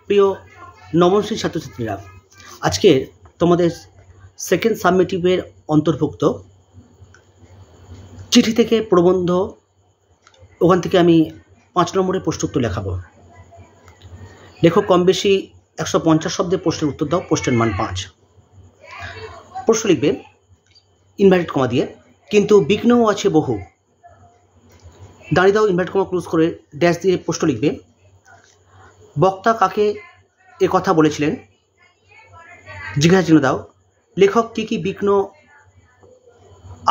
প্রিয় নবম শ্রেণীর ছাত্রছাত্রীরা, আজকে তোমাদের সেকেন্ড সাবমিটিভের অন্তর্ভুক্ত চিঠি থেকে প্রবন্ধ, ওখান থেকে আমি 5 নম্বরের প্রশ্ন উত্তর লেখাবো। লেখক কম বেশি 150 শব্দের প্রশ্নের উত্তর দাও, প্রশ্নের মান 5। প্রশ্ন লিখবে ইনভার্টেড কমা দিয়ে, কিন্তু বিঘ্নও আছে বহু। দাঁড়িয়ে দাও, ইনভার্টেড কমা ক্লোজ করে ড্যাশ দিয়ে প্রশ্ন লিখবে। বক্তা কাকে এ কথা বলেছিলেন? জিজ্ঞাসা চিহ্ন দাও। লেখক কী কী বিঘ্ন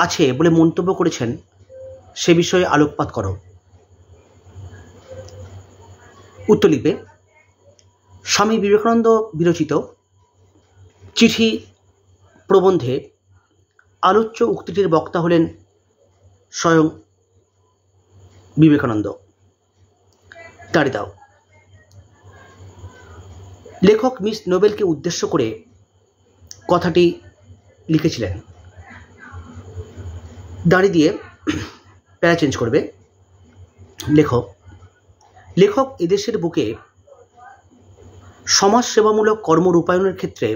আছে বলে মন্তব্য করেছেন সে বিষয়ে আলোকপাত করো। উত্তর লিখবে। স্বামী বিবেকানন্দ বিরচিত চিঠি প্রবন্ধে আলোচ্য উক্তিটির বক্তা হলেন স্বয়ং বিবেকানন্দ। দাঁড়িয়ে দাও। লেখক মিস নোবেলকে উদ্দেশ্য করে কথাটি লিখেছিলেন। দাঁড়িয়ে দিয়ে প্যারা চেঞ্জ করবে। লেখক এদেশের বুকে সমাজ সেবামূলক কর্ম রূপায়ণের ক্ষেত্রে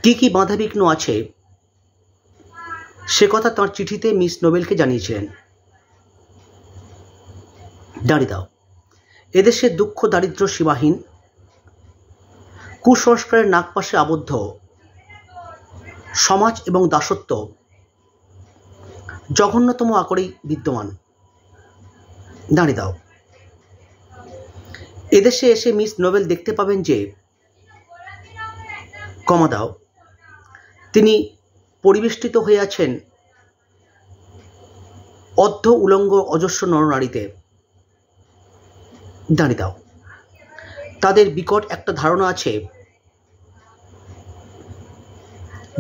কী কী বাধাবিঘ্ন আছে সে কথা তাঁর চিঠিতে মিস নোবেলকে জানিয়েছিলেন। দাঁড়িয়ে দাও। এদেশে দুঃখ দারিদ্র্য সীমাহীন, কুসংস্কারের নাগপাশে আবদ্ধ সমাজ এবং দাসত্ব জঘন্যতম আকরেই বিদ্যমান। দাঁড়িয়ে দাও। এদেশে এসে মিস নোবেল দেখতে পাবেন যে কমা দাও তিনি পরিবেষ্টিত হয়ে আছেন অর্ধ উলঙ্গ অজস্র নরনারীতে। দাঁড়িয়ে দাও। তাদের বিকট একটা ধারণা আছে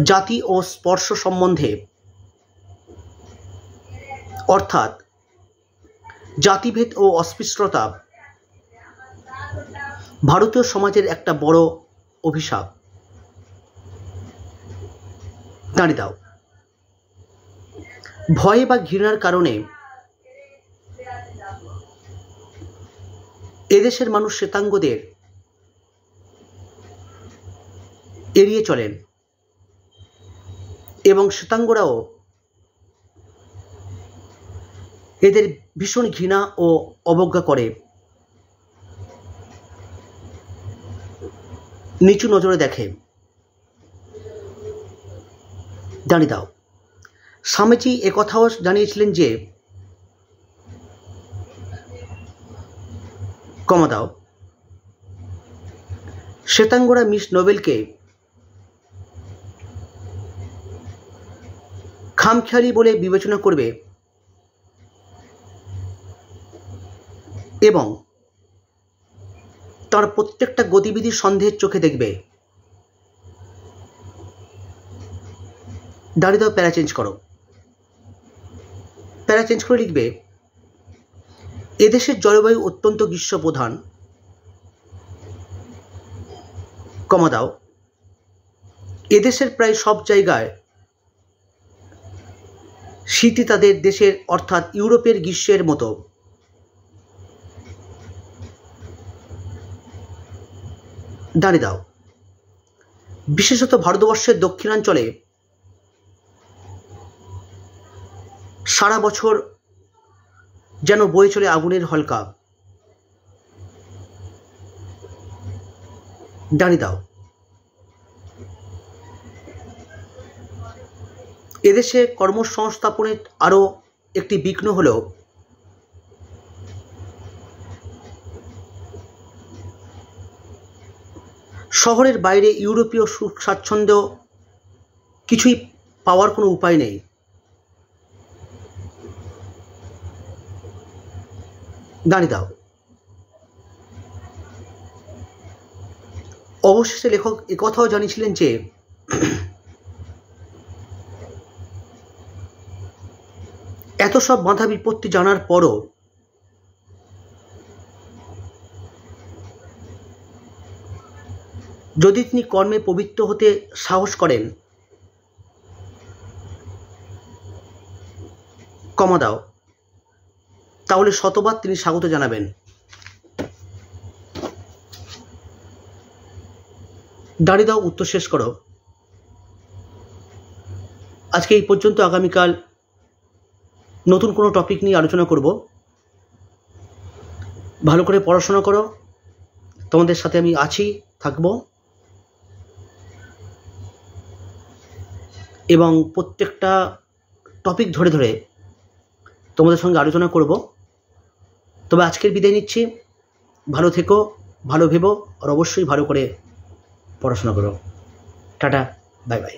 জাতি ও স্পর্শ সম্বন্ধে, অর্থাৎ জাতিভেদ ও অস্পৃশ্যতা ভারতীয় সমাজের একটা বড় অভিশাপ। দাঁড়িয়ে দাও। ভয় বা ঘৃণার কারণে এদেশের মানুষ শ্বেতাঙ্গদের এড়িয়ে চলেন এবং শ্বেতাঙ্গরাও এদের ভীষণ ঘৃণা ও অবজ্ঞা করে, নিচু নজরে দেখে। দাঁড়িয়ে দাও। স্বামীজি একথাও জানিয়েছিলেন যে কমা দাও শ্বেতাঙ্গরা মিস নোবেলকে খামখেয়ালি বলে বিবেচনা করবে এবং তার প্রত্যেকটা গতিবিধি সন্দেহের চোখে দেখবে। দাঁড়িয়ে দাও, প্যারা চেঞ্জ করো। প্যারা চেঞ্জ করে লিখবে এদেশের জলবায়ু অত্যন্ত গ্রীষ্মপ্রধান, কমা দাও এদেশের প্রায় সব জায়গায় শীতই তাদের দেশের অর্থাৎ ইউরোপের গ্রীষ্মের মতো। দাঁড়িয়ে দাও। বিশেষত ভারতবর্ষের দক্ষিণাঞ্চলে সারা বছর যেন বয়ে চলে আগুনের হলকা। দাঁড়িয়ে দাও। এদেশে কর্মসংস্থাপনের আরও একটি বিঘ্ন হল শহরের বাইরে ইউরোপীয় সুখ স্বাচ্ছন্দ্য কিছুই পাওয়ার কোনো উপায় নেই। দাঁড়িয়ে দাও। অবশেষে লেখক একথাও জানিয়েছিলেন যে এত সব বাধা বিপত্তি জানার পরও যদি তিনি কর্মে পবিত্র হতে সাহস করেন, কমা দাও তাহলে শতবার তিনি স্বাগত জানাবেন। দাঁড়িয়ে দাও, উত্তর শেষ করো। আজকে এই পর্যন্ত। আগামীকাল নতুন কোনো টপিক নিয়ে আলোচনা করব। ভালো করে পড়াশোনা করো, তোমাদের সাথে আমি আছি, থাকব, এবং প্রত্যেকটা টপিক ধরে ধরে তোমাদের সঙ্গে আলোচনা করব। তবে আজকের বিদায় নিচ্ছি। ভালো থেকো, ভালো ভেবো, আর অবশ্যই ভালো করে পড়াশোনা করো। Tata, bye bye.